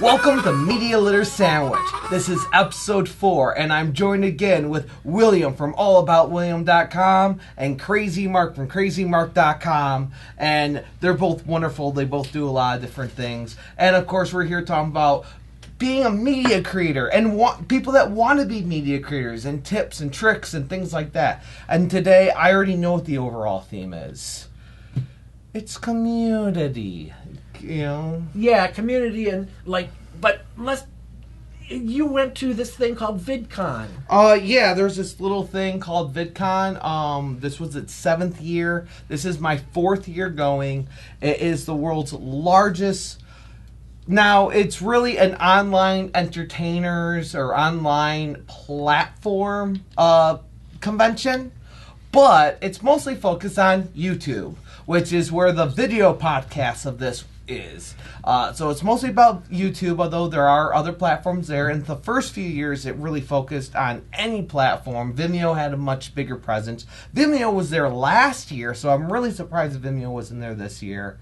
Welcome to Media Litter Sandwich. This is episode 4, and I'm joined again with William from allaboutwilliam.com and Crazy Mark from crazymark.com, and they're both wonderful. They both do a lot of different things, and of course we're here talking about being a media creator and people that want to be media creators and tips and tricks and things like that. And today I already know what the overall theme is. It's community. You know? Yeah, community and but you went to this thing called VidCon. Yeah, there's this little thing called VidCon. This was its 7th year. This is my 4th year going. It is the world's largest. Now, it's really an online entertainers or online platform convention, but it's mostly focused on YouTube, which is where the video podcast of this is. So it's mostly about YouTube, although there are other platforms there. In the first few years, it really focused on any platform. Vimeo had a much bigger presence. Vimeo was there last year, so I'm really surprised Vimeo wasn't there this year.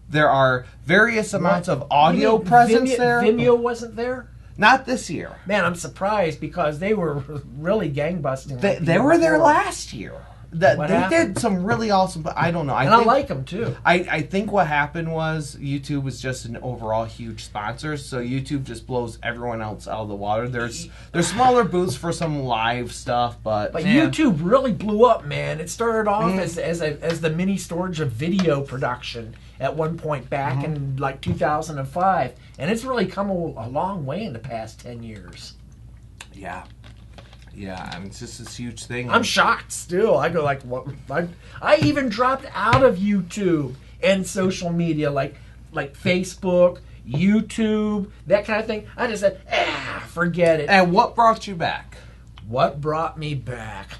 There are various amounts of audio presence there. Vimeo wasn't there? Not this year. Man, I'm surprised because they were really gangbusting. They were there last year. They did some really awesome, but I don't know. I like them too. I think what happened was YouTube was just an overall huge sponsor, so YouTube just blows everyone else out of the water. There's smaller booths for some live stuff, but yeah. YouTube really blew up, man. It started off as the mini storage of video production at one point back in like 2005, and it's really come a long way in the past 10 years. Yeah. Yeah, I mean, it's just this huge thing. I'm shocked still. I go like, what? I even dropped out of YouTube and social media like Facebook, YouTube, that kind of thing. I just said, forget it. And what brought you back? What brought me back?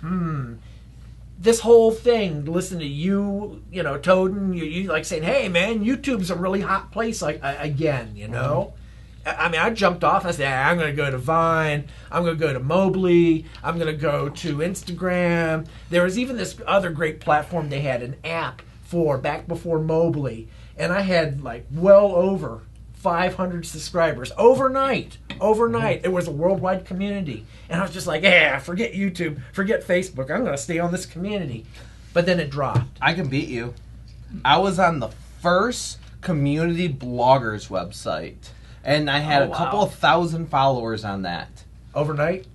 This whole thing, listen to you know, Toaden, you like saying, hey, man, YouTube's a really hot place again, you know? I mean, I jumped off. I said, I'm going to go to Vine. I'm going to go to Mobley. I'm going to go to Instagram. There was even this other great platform they had, an app for back before Mobley. And I had like well over 500 subscribers overnight. It was a worldwide community. And I was just like, forget YouTube, forget Facebook. I'm going to stay on this community. But then it dropped. I can beat you. I was on the first community bloggers website. And I had a couple of thousand followers on that. Overnight?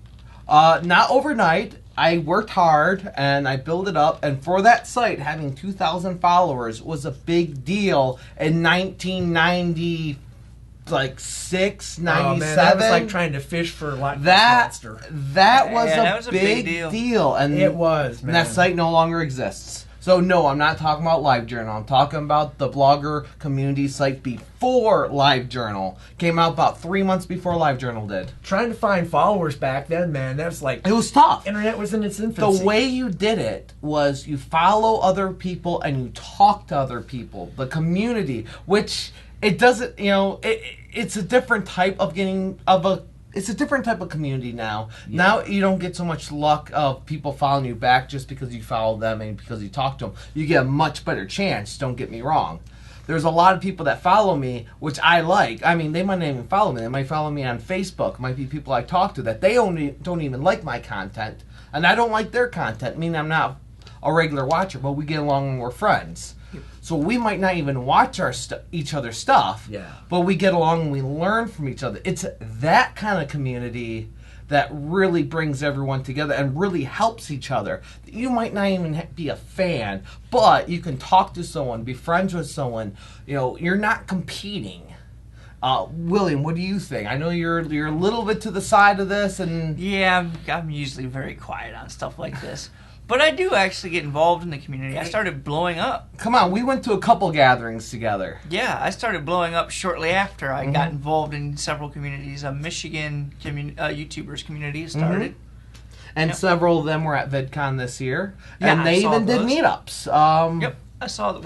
Not overnight. I worked hard and I built it up. And for that site, having 2,000 followers was a big deal in 1990, like 97. Oh, man, that was like trying to fish for Loch Ness Monster. That was a big deal. And it was, man. And that site no longer exists. So, no, I'm not talking about LiveJournal. I'm talking about the blogger community site before LiveJournal. Came out about 3 months before LiveJournal did. Trying to find followers back then, man, that was like... It was tough. Internet was in its infancy. The way you did it was you follow other people and you talk to other people. The community, which it doesn't, you know, it's a different type of It's a different type of community now. Yeah. Now you don't get so much luck of people following you back just because you follow them and because you talk to them. You get a much better chance, don't get me wrong. There's a lot of people that follow me, which I like. I mean, they might not even follow me. They might follow me on Facebook. It might be people I talk to that they don't even like my content. And I don't like their content. I mean, I'm not a regular watcher, but we get along and we're friends. So we might not even watch each other's stuff, but we get along and we learn from each other. It's that kind of community that really brings everyone together and really helps each other. You might not even be a fan, but you can talk to someone, be friends with someone. You know, you're not competing. William, what do you think? I know you're a little bit to the side of this, and yeah, I'm usually very quiet on stuff like this. But I do actually get involved in the community. I started blowing up. Come on, we went to a couple gatherings together. Yeah, I started blowing up shortly after I got involved in several communities. A Michigan YouTubers community started. And several of them were at VidCon this year. Yeah, and they even did meetups. Yep. I saw the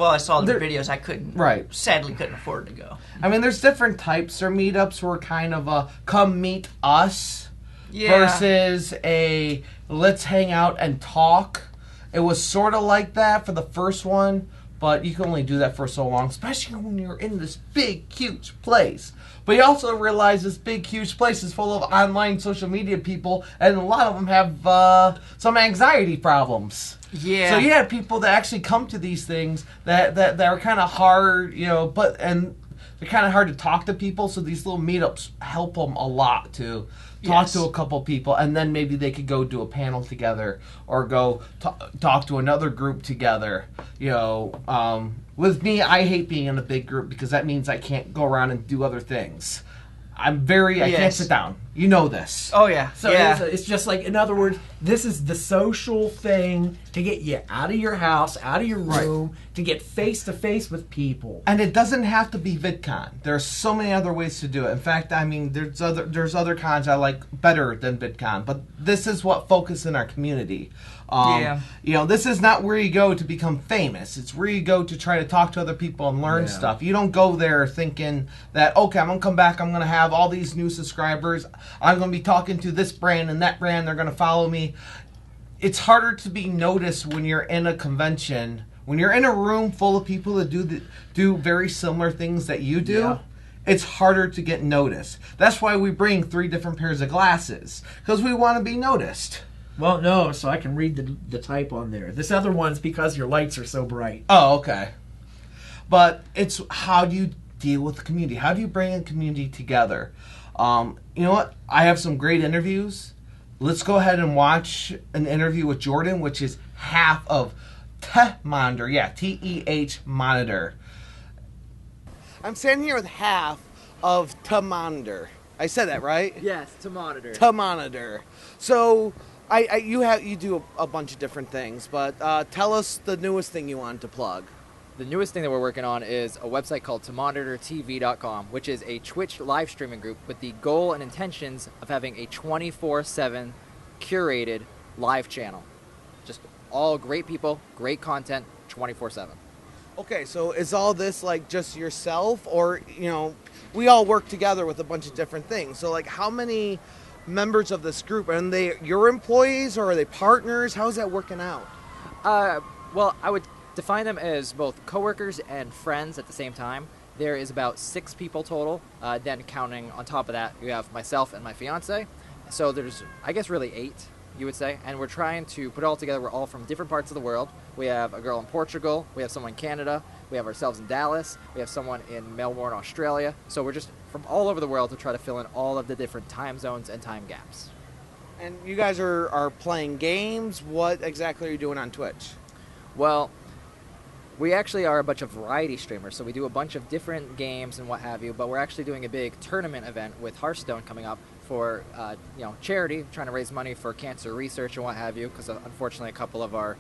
videos. I sadly couldn't afford to go. I mean, there's different types. Their meetups were kind of a come meet us versus a let's hang out and talk. It was sort of like that for the first one, but you can only do that for so long, especially when you're in this big, huge place. But you also realize this big, huge place is full of online social media people, and a lot of them have some anxiety problems. Yeah. So you have people that actually come to these things that are kind of hard, and they're kind of hard to talk to people. So these little meetups help them a lot to talk to a couple people, and then maybe they could go do a panel together or go talk to another group together. With me, I hate being in a big group because that means I can't go around and do other things. I can't sit down. You know this. Oh, yeah. So yeah. it's just like, in other words, this is the social thing to get you out of your house, out of your room, to get face-to-face with people. And it doesn't have to be VidCon. There are so many other ways to do it. In fact, there's other cons I like better than VidCon, but this is what focuses in our community. This is not where you go to become famous. It's where you go to try to talk to other people and learn stuff. You don't go there thinking that, okay, I'm going to come back, I'm going to have all these new subscribers, I'm going to be talking to this brand and that brand, they're going to follow me. It's harder to be noticed when you're in a convention, when you're in a room full of people that do very similar things that you do. Yeah. It's harder to get noticed. That's why we bring 3 different pairs of glasses, because we want to be noticed. Well, no, so I can read the type on there. This other one's because your lights are so bright. Oh, okay. But it's how do you deal with the community? How do you bring a community together? You know what? I have some great interviews. Let's go ahead and watch an interview with Jordan, which is half of Monitor. Yeah, TEH Monitor. I'm standing here with half of Monitor. I said that right? Yes, to monitor. Monitor. So you do a bunch of different things, but tell us the newest thing you wanted to plug. The newest thing that we're working on is a website called tomonitortv.com, which is a Twitch live streaming group with the goal and intentions of having a 24/7 curated live channel. Just all great people, great content, 24/7. Okay, so is all this like just yourself, or we all work together with a bunch of different things. So like, how many members of this group, are they your employees or are they partners? How's that working out? Well, I would define them as both coworkers and friends at the same time. There is about 6 people total. Then counting on top of that, you have myself and my fiance. So there's, I guess, really 8, you would say. And we're trying to put it all together. We're all from different parts of the world. We have a girl in Portugal. We have someone in Canada. We have ourselves in Dallas. We have someone in Melbourne, Australia. So we're just from all over the world to try to fill in all of the different time zones and time gaps. And you guys are playing games. What exactly are you doing on Twitch? Well, we actually are a bunch of variety streamers, so we do a bunch of different games and what have you, but we're actually doing a big tournament event with Hearthstone coming up for charity, trying to raise money for cancer research and what have you, because unfortunately a couple of our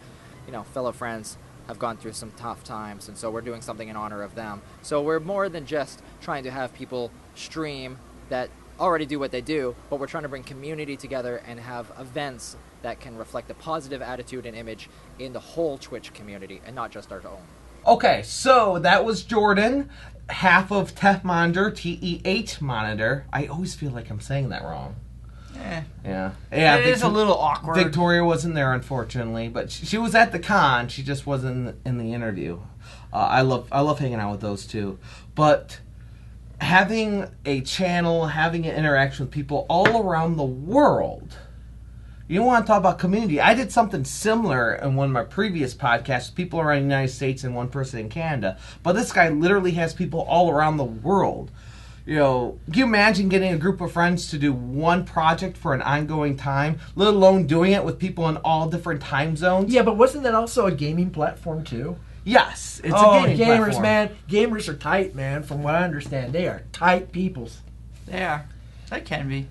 fellow friends have gone through some tough times, and so we're doing something in honor of them. So we're more than just trying to have people stream that already do what they do, but we're trying to bring community together and have events that can reflect a positive attitude and image in the whole Twitch community and not just our own. Okay, so that was Jordan, half of Monitor, TEH Monitor. I always feel like I'm saying that wrong. Yeah. It is a little awkward. Victoria wasn't there, unfortunately, but she was at the con. She just wasn't in the interview. I love hanging out with those two. But having a channel, having an interaction with people all around the world. You want to talk about community. I did something similar in one of my previous podcasts. People around the United States and one person in Canada. But this guy literally has people all around the world. Can you imagine getting a group of friends to do one project for an ongoing time, let alone doing it with people in all different time zones? Yeah, but wasn't that also a gaming platform too? Yes, it's a gaming gamers, platform. Man. Gamers are tight, man. From what I understand, they are tight peoples. They are. They can be.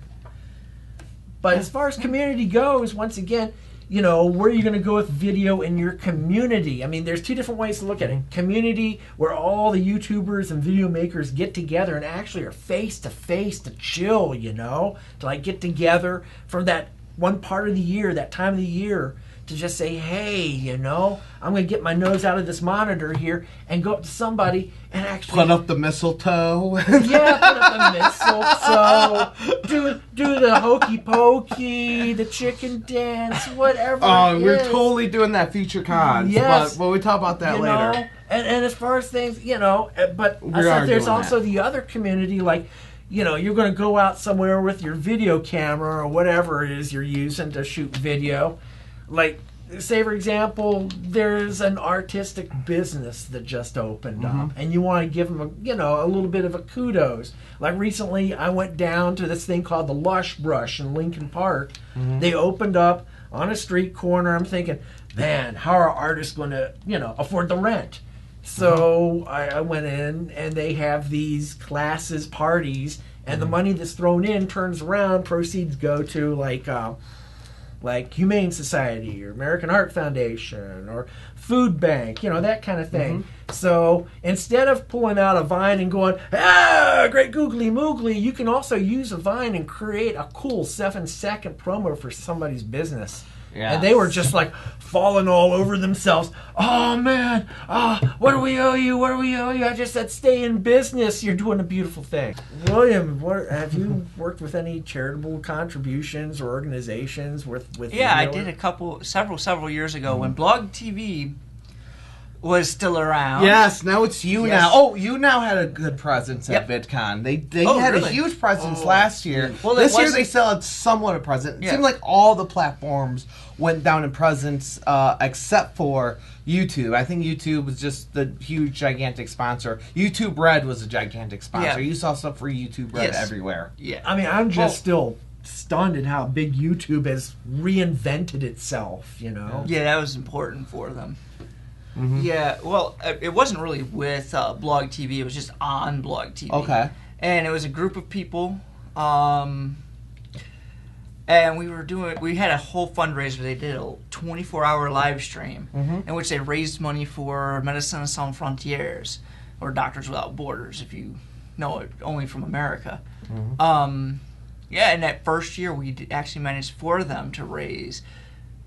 But as far as community goes, once again, where are you going to go with video in your community? I mean, there's 2 different ways to look at it. Community, where all the YouTubers and video makers get together and actually are face-to-face to chill, to like get together for that one part of the year, that time of the year, to just say, hey, you know, I'm going to get my nose out of this monitor here and go up to somebody and actually Put up the mistletoe. yeah, put up the mistletoe, do the hokey pokey, the chicken dance, whatever. We're totally doing that future cons. Yes. But we'll talk about that you later. know, and as far as things, you know, but We I are said there's doing also that. the other community, like, you know, you're going to go out somewhere with your video camera or whatever it is you're using to shoot video. Like, say, for example, there's an artistic business that just opened up, and you want to give them, a little bit of a kudos. Like, recently, I went down to this thing called the Lush Brush in Lincoln Park. They opened up on a street corner. I'm thinking, man, how are artists going to, afford the rent? So I went in, and they have these classes, parties, and the money that's thrown in turns around, proceeds go to like Humane Society or American Heart Foundation or Food Bank, that kind of thing. So instead of pulling out a Vine and going, great googly moogly, you can also use a Vine and create a cool 7-second promo for somebody's business. Yes. And they were just like falling all over themselves. Oh man, what do we owe you? What do we owe you? I just said stay in business. You're doing a beautiful thing. William, have you worked with any charitable contributions or organizations with Yeah, I video? did several years ago when Blog TV was still around. Yes, now it's you Yes. now. Oh, you now had a good presence at VidCon. They Oh, had a really? huge presence last year. Well, it this year wasn't- they still had somewhat of presence. It Yeah. seemed like all the platforms went down in presence except for YouTube. I think YouTube was just the huge, gigantic sponsor. YouTube Red was a gigantic sponsor. Yeah. You saw stuff for YouTube Red Yes. everywhere. Yeah. I mean, I'm just still stunned at how big YouTube has reinvented itself, Yeah, that was important for them. Yeah, well, it wasn't really with Blog TV. It was just on Blog TV. Okay. And it was a group of people, and we had a whole fundraiser. They did a 24-hour live stream in which they raised money for Médecins Sans Frontières, or Doctors Without Borders, if you know it only from America. Yeah, and that first year we actually managed for them to raise,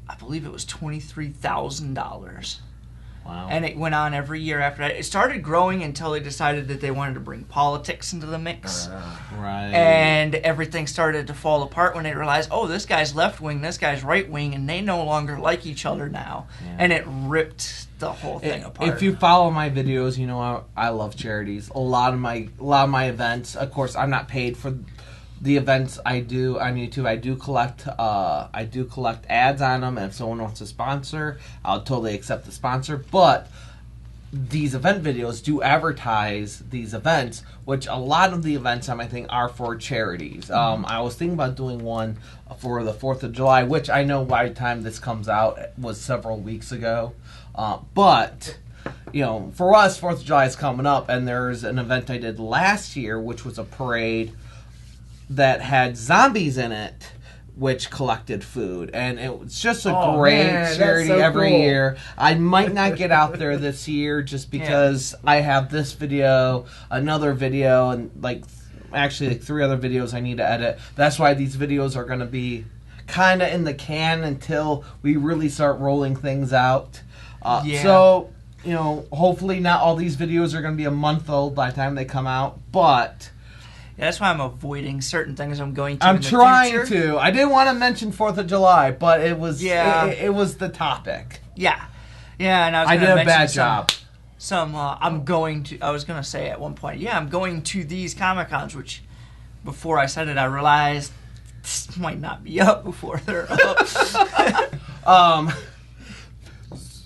I believe it was $23,000. Wow. And it went on every year after that. It started growing until they decided that they wanted to bring politics into the mix. Right. And everything started to fall apart when they realized, oh, this guy's left wing, this guy's right wing, and they no longer like each other now. Yeah. And it ripped the whole thing apart. If you follow my videos, you know I love charities. A lot of my events, of course, I'm not paid for the events I do on YouTube. I do collect ads on them, and if someone wants to sponsor, I'll totally accept the sponsor. But these event videos do advertise these events, which a lot of the events on my thing are for charities. I was thinking about doing one for the 4th of July, which I know by the time this comes out was several weeks ago. But for us, 4th of July is coming up, and there's an event I did last year, which was a parade that had zombies in it, which collected food, and it was just a great charity so every cool. year. I might not get out there this year just because I have this video, another video, and actually 3 other videos I need to edit. That's why these videos are going to be kind of in the can until we really start rolling things out. So, hopefully not all these videos are going to be a month old by the time they come out, but Yeah, that's why I'm avoiding certain things I'm going to I'm in the trying future. to. I didn't want to mention 4th of July, but it was Yeah. it was the topic. Yeah. Yeah, and I was I gonna did a mention bad job. I was going to say at one point, I'm going to these Comic-Cons, which before I said it, I realized this might not be up before they're up.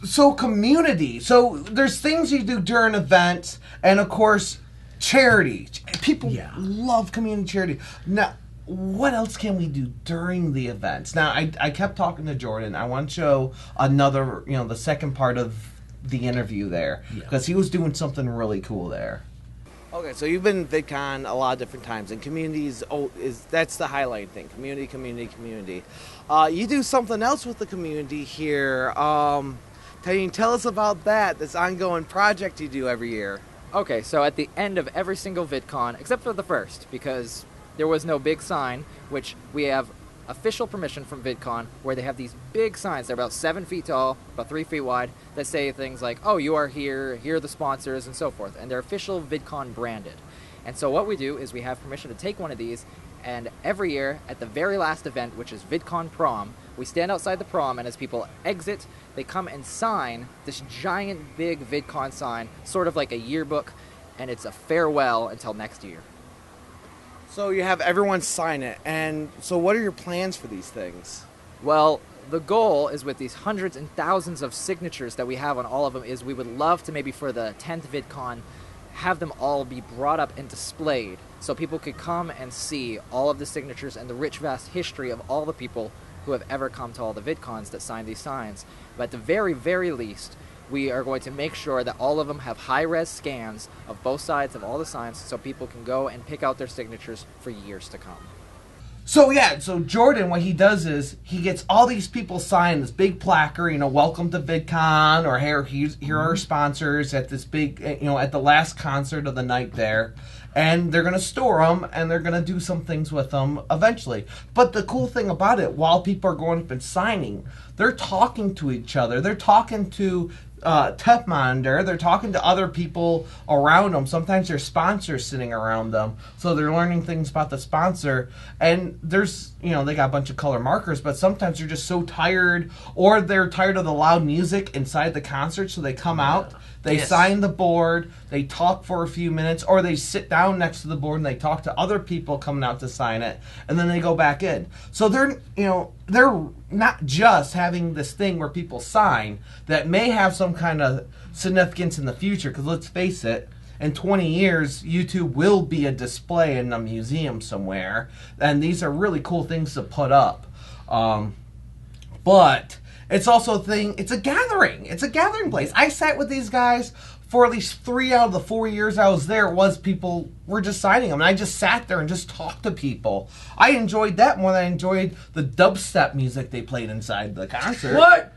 So community. So there's things you do during events, and of course, charity. People love community charity. Now, what else can we do during the events? Now, I kept talking to Jordan. I want to show another, the second part of the interview there, because he was doing something really cool there. Okay, so you've been VidCon a lot of different times, and communities that's the highlight thing. Community. You do something else with the community here. Tell us about that. This ongoing project you do every year. Okay, so at the end of every single VidCon, except for the first, because there was no big sign, which we have official permission from VidCon, where they have these big signs. They're about 7 feet tall, about 3 feet wide, that say things like, oh, you are here are the sponsors, and so forth. And they're official VidCon branded. And so what we do is we have permission to take one of these, and every year at the very last event, which is VidCon Prom, we stand outside the prom, and as people exit, they come and sign this giant big VidCon sign, sort of like a yearbook, and it's a farewell until next year. So you have everyone sign it, and so what are your plans for these things? Well, the goal is with these hundreds and thousands of signatures that we have on all of them is we would love to maybe for the 10th VidCon have them all be brought up and displayed so people could come and see all of the signatures and the rich, vast history of all the people who have ever come to all the VidCons that signed these signs. But at the very, very least, we are going to make sure that all of them have high-res scans of both sides of all the signs so people can go and pick out their signatures for years to come. So Jordan, what he does is he gets all these people sign this big placard, welcome to VidCon, or here are our sponsors at this big, at the last concert of the night there. And they're going to store them, and they're going to do some things with them eventually. But the cool thing about it, while people are going up and signing, they're talking to each other. They're talking to Tech Monitor. They're talking to other people around them. Sometimes there's sponsors sitting around them. So they're learning things about the sponsor. And there's, they got a bunch of color markers, but sometimes they're just so tired, or they're tired of the loud music inside the concert, so they come out. They sign the board, they talk for a few minutes, or they sit down next to the board and they talk to other people coming out to sign it, and then they go back in. So they're not just having this thing where people sign that may have some kind of significance in the future, because let's face it, in 20 years, YouTube will be a display in a museum somewhere, and these are really cool things to put up. But it's also a thing, it's a gathering. It's a gathering place. I sat with these guys for at least 3 out of the 4 years I was there. People were just signing them, and I just sat there and just talked to people. I enjoyed that more than I enjoyed the dubstep music they played inside the concert. What?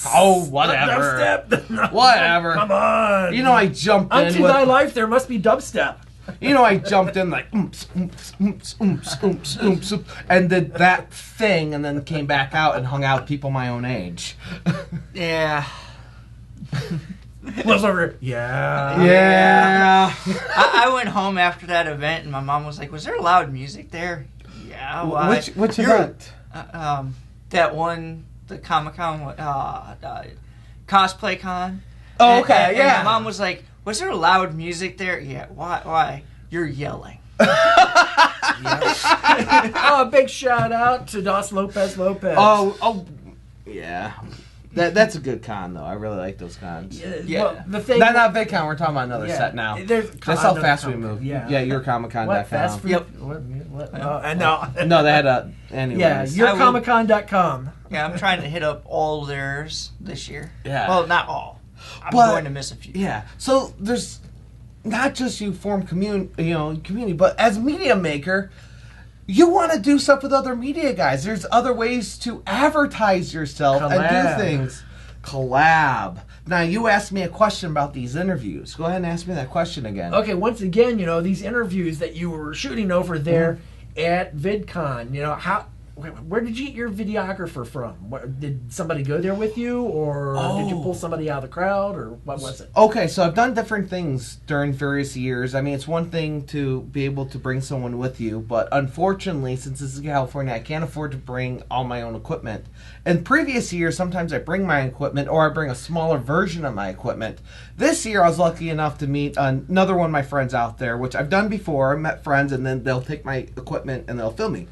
Oh, whatever. Dubstep? Whatever. Come on. I jumped in Unto with... thy life there must be dubstep. I jumped in like oomps, oomps, oomps, oomps, oomps, oomps, oomps, and did that thing, and then came back out and hung out with people my own age. Yeah. Was over. Yeah. Yeah. I went home after that event, and my mom was like, "Was there loud music there?" Yeah. Why? Which event? That one, the Comic-Con, Cosplay Con. Oh, okay, and yeah. my mom was like, "Was there loud music there?" Yeah. Why? You're yelling. Oh, big shout out to Dos Lopez. Oh, yeah. That's a good con, though. I really like those cons. Yeah. Well, the thing. Not VidCon. We're talking about another set now. That's how fast we move. Yeah. YourComicCon.com. What? Fast food? Yep. What? Oh, no. No, they had a... Anyways. Yeah, YourComicCon.com. Yeah, I'm trying to hit up all theirs this year. Yeah. Well, not all. I'm going to miss a few. Yeah. So there's not just you form community, but as a media maker, you want to do stuff with other media guys. There's other ways to advertise yourself and do things. Collab. Now, you asked me a question about these interviews. Go ahead and ask me that question again. Okay, once again, these interviews that you were shooting over there at VidCon, where did you get your videographer from? Did somebody go there with you, or did you pull somebody out of the crowd, or what was it? Okay, so I've done different things during various years. I mean, it's one thing to be able to bring someone with you, but unfortunately, since this is California, I can't afford to bring all my own equipment. In previous years, sometimes I bring my equipment, or I bring a smaller version of my equipment. This year, I was lucky enough to meet another one of my friends out there, which I've done before. I met friends, and then they'll take my equipment and they'll film me.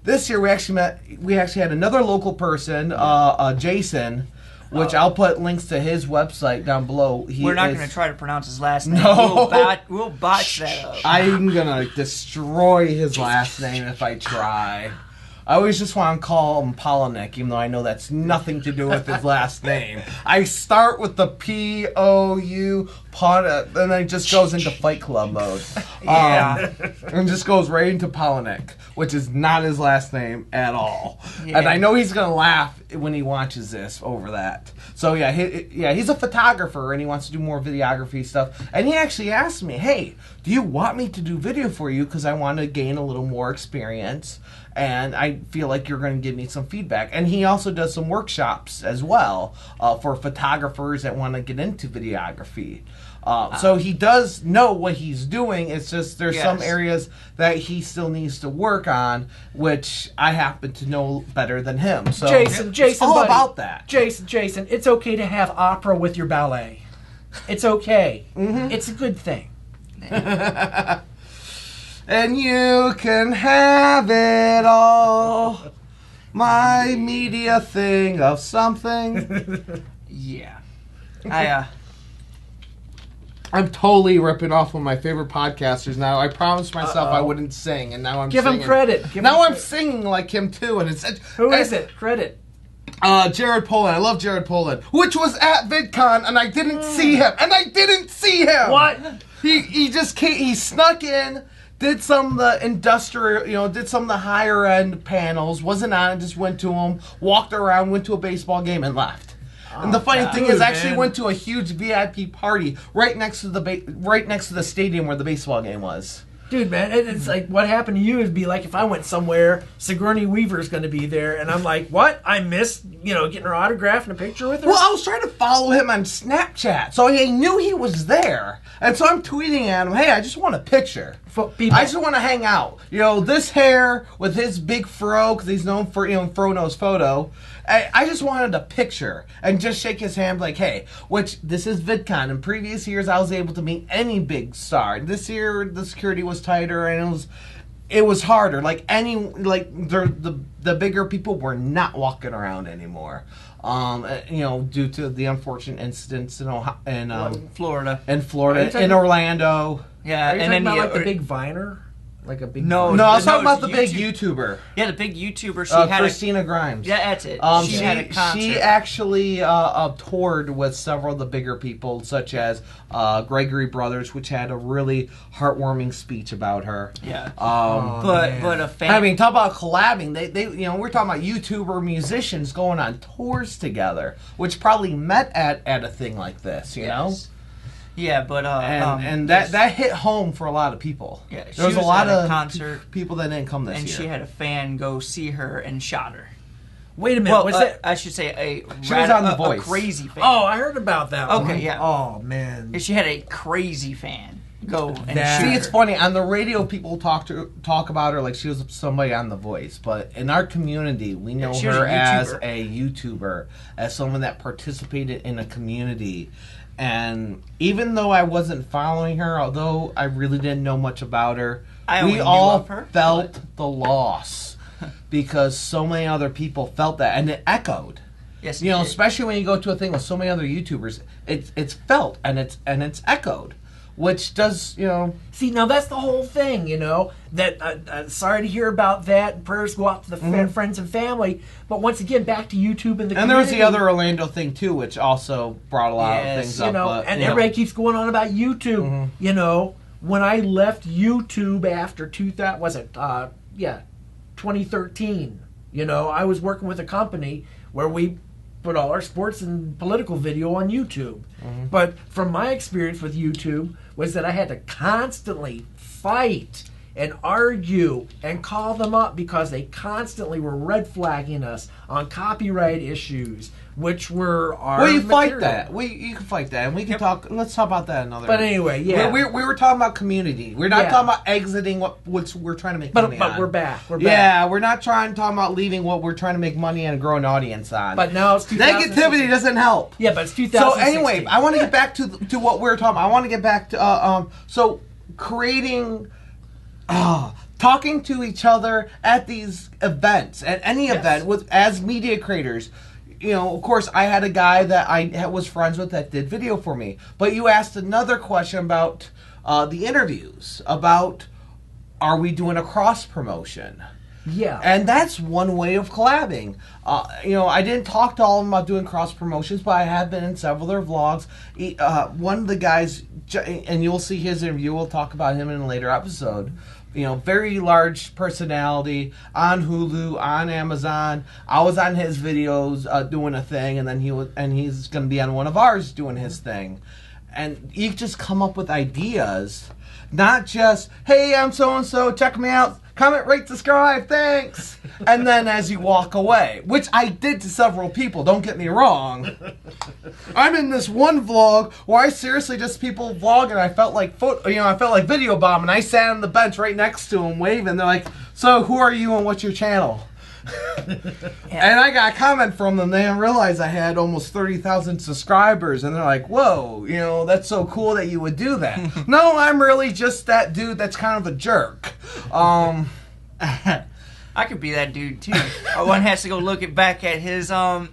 This year we actually had another local person, Jason, which I'll put links to his website down below. We're not going to try to pronounce his last name. No. We'll botch that up. I'm going to destroy his last name if I try. I always just want to call him Polinick, even though I know that's nothing to do with his last name. I start with the P-O-U, and then it just goes into Fight Club mode. Yeah. And just goes right into Polinick, which is not his last name at all. Yeah. And I know he's going to laugh when he watches this over that. So yeah, he's a photographer and he wants to do more videography stuff. And he actually asked me, "Hey, do you want me to do video for you? Because I want to gain a little more experience, and I feel like you're going to give me some feedback." And he also does some workshops as well for photographers that want to get into videography. So he does know what he's doing. It's just there's some areas that he still needs to work on, which I happen to know better than him. So Jason, it's all buddy, about that. Jason, it's okay to have opera with your ballet. It's okay. It's a good thing. And you can have it all. My media thing of something. Yeah. I'm totally ripping off one of my favorite podcasters now. I promised myself I wouldn't sing, and now I'm Give singing. him credit. I'm singing like him, too. And it's Who is it? Credit. Jared Poland. I love Jared Poland. Which was at VidCon, and I didn't see him. What? He just came, he snuck in, did some of the industrial, did some of the higher end panels, wasn't on it, just went to them, walked around, went to a baseball game, and left. And the funny thing is, I actually went to a huge VIP party right next to the stadium where the baseball game was. Dude, man, it's like what happened to you would be like if I went somewhere, Sigourney Weaver's going to be there, and I'm like, what? I missed, getting her autograph and a picture with her? Well, I was trying to follow him on Snapchat, so I knew he was there. And so I'm tweeting at him, "Hey, I just want a picture. I just want to hang out. This hair with his big fro, because he's known for, Fro Knows Photo. I just wanted a picture and just shake his hand like, hey," which this is VidCon. In previous years, I was able to meet any big star. This year, the security was tighter and it was harder. The bigger people were not walking around anymore. Due to the unfortunate incidents in Florida, in Orlando. Yeah, and then like the big Viner. Like a big no, I was talking about the big YouTuber. Yeah, the big YouTuber. She had Christina Grimes. Yeah, that's it. She had a concert. She actually toured with several of the bigger people, such as Gregory Brothers, which had a really heartwarming speech about her. Yeah. But a fan. I mean, talk about collabing. They we're talking about YouTuber musicians going on tours together, which probably met at a thing like this. You know. Yeah, but that hit home for a lot of people. Yeah, there was a lot of concert people that didn't come this year, and she had a fan go see her and shot her. Wait a minute, was that? I should say she was on The Voice. A crazy fan. Oh, I heard about that. Okay, one. yeah. Oh man, she had a crazy fan go and shoot See, her. it's funny on the radio. People talk about her like she was somebody on The Voice, but in our community, we know her as a YouTuber, as someone that participated in a community. And even though I wasn't following her, although I really didn't know much about her, we all felt the loss because so many other people felt that, and it echoed. Yes, especially when you go to a thing with so many other YouTubers, it's felt and it's echoed, which does See, now that's the whole thing, that sorry to hear about that. Prayers go out to the friends and family. But once again, back to YouTube and the community. And there was the other Orlando thing, too, which also brought a lot of things up. And everybody keeps going on about YouTube. When I left YouTube after 2013, I was working with a company where we put all our sports and political video on YouTube. But from my experience with YouTube was that I had to constantly fight and argue and call them up because they constantly were red flagging us on copyright issues, which were our you material. fight that. You can fight that, and we can talk. Let's talk about that another. But anyway, yeah, we were talking about community. We're not talking about exiting what we're trying to make money on. But we're back. Yeah, we're not talking about leaving what we're trying to make money and grow an audience on. But now it's 2016. Negativity doesn't help. Yeah, but it's 2016. So anyway, I want to get back to what we were talking about. I want to get back to so creating. Talking to each other at these events, at any event, as media creators. Of course, I had a guy that I was friends with that did video for me. But you asked another question about the interviews, about are we doing a cross promotion? Yeah. And that's one way of collabing. I didn't talk to all of them about doing cross promotions, but I have been in several of their vlogs. One of the guys, and you'll see his interview, we'll talk about him in a later episode, very large personality on Hulu, on Amazon. I was on his videos doing a thing, and then he's going to be on one of ours doing his thing. And you just come up with ideas, not just, hey, I'm so-and-so, check me out, comment, rate, subscribe, thanks. And then as you walk away, which I did to several people, don't get me wrong. I'm in this one vlog where I seriously just people vlog, and I felt like I felt like Video Bomb, and I sat on the bench right next to him waving. They're like, so who are you and what's your channel? And I got a comment from them. They didn't realize I had almost 30,000 subscribers, and they're like, whoa, that's so cool that you would do that. No, I'm really just that dude that's kind of a jerk. I could be that dude too. One has to go look back at his what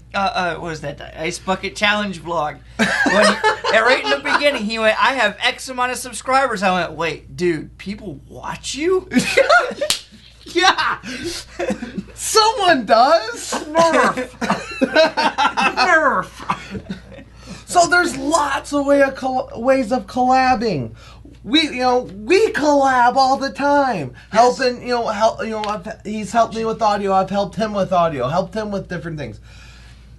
was that, the Ice Bucket Challenge vlog. Right in the beginning, he went, "I have X amount of subscribers." I went, "Wait, dude, people watch you?" Yeah, someone does. Nerf. Nerf. So there's lots of ways of collabing. We collab all the time. Yes. Helping, he's helped me with audio. I've helped him with audio. Helped him with different things.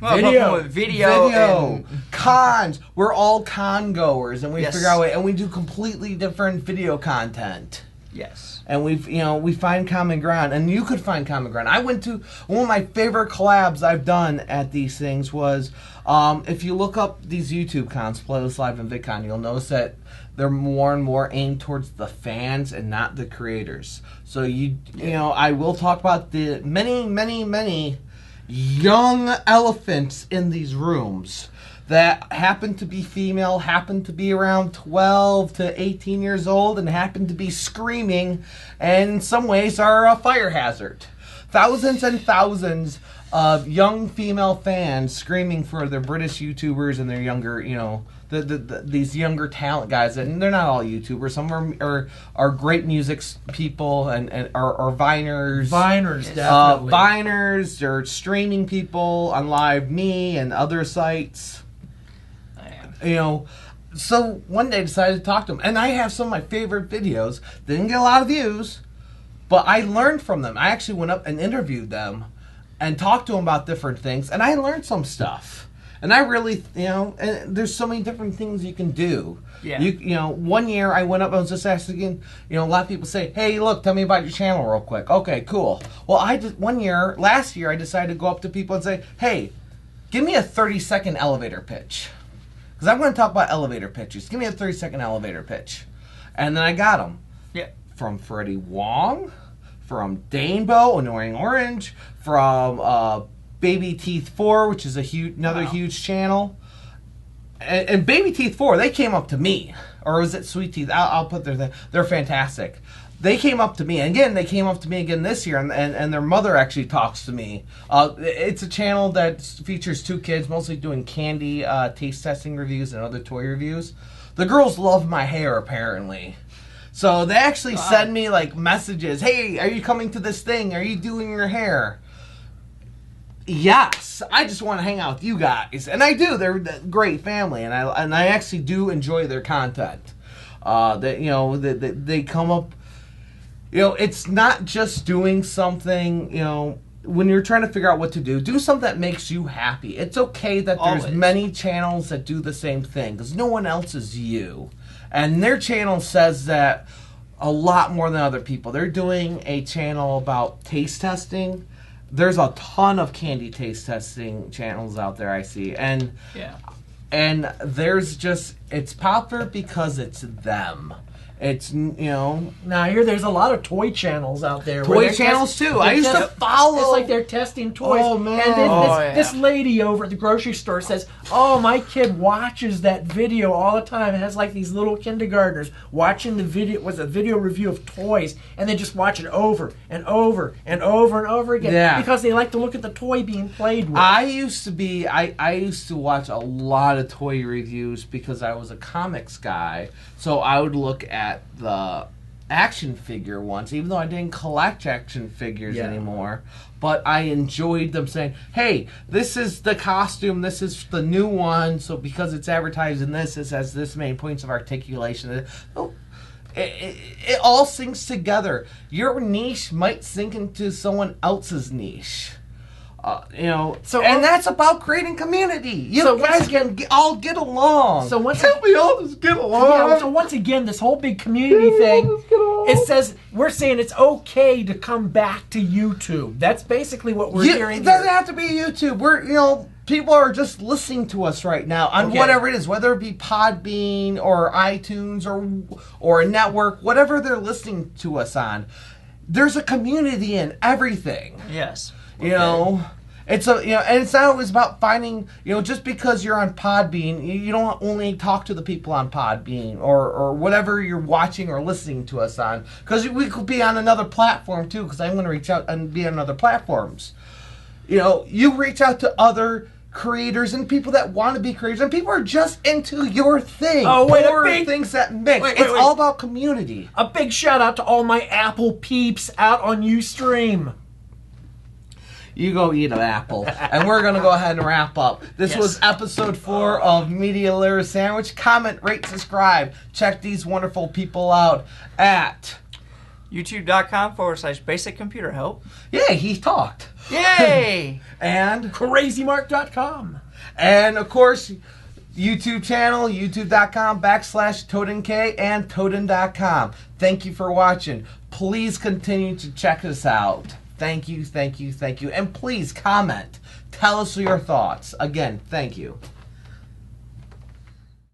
Well, video, and cons. We're all con goers, and we Yes. figure out a way, and we do completely different video content. yes. And we find common ground, and you could find common ground. I went to one of my favorite collabs I've done at these things was, if you look up these YouTube cons, Playlist Live and VidCon, you'll notice that they're more and more aimed towards the fans and not the creators. So I will talk about the many young elephants in these rooms that happen to be female, happen to be around 12 to 18 years old, and happen to be screaming, and in some ways are a fire hazard. Thousands and thousands of young female fans screaming for their British YouTubers and their younger, these younger talent guys. And they're not all YouTubers. Some are great music people and are Viners. Viners, definitely. Viners, or streaming people on Live Me and other sites. So one day I decided to talk to them, and I have some of my favorite videos. They didn't get a lot of views, but I learned from them. I actually went up and interviewed them and talked to them about different things, and I learned some stuff. And I really, and there's so many different things you can do. Yeah. One year I went up, I was just asking, a lot of people say, hey, look, tell me about your channel real quick. Okay, cool. Well, last year I decided to go up to people and say, hey, give me a 30-second elevator pitch. Because I'm going to talk about elevator pitches. Give me a 30-second elevator pitch. And then I got them. Yeah. From Freddie Wong, from Danebo, Annoying Orange, from Baby Teeth 4, which is another huge channel. And Baby Teeth 4, they came up to me. Or was it Sweet Teeth? I'll put their thing. They're fantastic. They came up to me, and again, they came up to me again this year, and their mother actually talks to me. It's a channel that features two kids, mostly doing candy taste testing reviews and other toy reviews. The girls love my hair, apparently. So they actually send me, messages. Hey, are you coming to this thing? Are you doing your hair? Yes, I just want to hang out with you guys. And I do. They're a great family, and I actually do enjoy their content. They come up... it's not just doing something, when you're trying to figure out what to do something that makes you happy. It's okay that there's Always. many channels that do the same thing, because no one else is you. And their channel says that a lot more than other people. They're doing a channel about taste testing. There's a ton of candy taste testing channels out there, I see. And there's it's popular because it's them. It's, Now there's a lot of toy channels out there. Toy channels too. I used to follow. It's like they're testing toys. Oh, man. And then yeah. this lady over at the grocery store says, "Oh, my kid watches that video all the time. It has these little kindergartners watching the video. Was a video review of toys, and they just watch it over and over and over and over again because they like to look at the toy being played with." I used to watch a lot of toy reviews because I was a comics guy. So I would look at the action figure ones, even though I didn't collect action figures anymore. But I enjoyed them saying, hey, this is the costume, this is the new one, so because it's advertised in this, it has this many points of articulation. It all syncs together. Your niche might sink into someone else's niche. And that's about creating community. You guys can all get along. So once Can't we all just get along? Yeah, so once again, this whole big community thing, it says, we're saying it's okay to come back to YouTube. That's basically what we're hearing It doesn't here. have to be YouTube. People are just listening to us right now on whatever it is, whether it be Podbean or iTunes or a network, whatever they're listening to us on. There's a community in everything. Yes. It's and it's not always about finding, just because you're on Podbean, you don't only talk to the people on Podbean or whatever you're watching or listening to us on, because we could be on another platform too, because I'm going to reach out and be on other platforms. You reach out to other creators and people that want to be creators, and people are just into your thing. Things that mix. It's all about community. A big shout out to all my Apple peeps out on Ustream. You go eat an apple. And we're going to go ahead and wrap up. This was episode 4 of Media Lure Sandwich. Comment, rate, subscribe. Check these wonderful people out at YouTube.com/basic computer help. Yeah, he talked. Yay! And CrazyMark.com. And of course, YouTube channel, youtube.com/ToadenK and Toaden.com. Thank you for watching. Please continue to check us out. Thank you, thank you, thank you. And please comment. Tell us your thoughts. Again, thank you.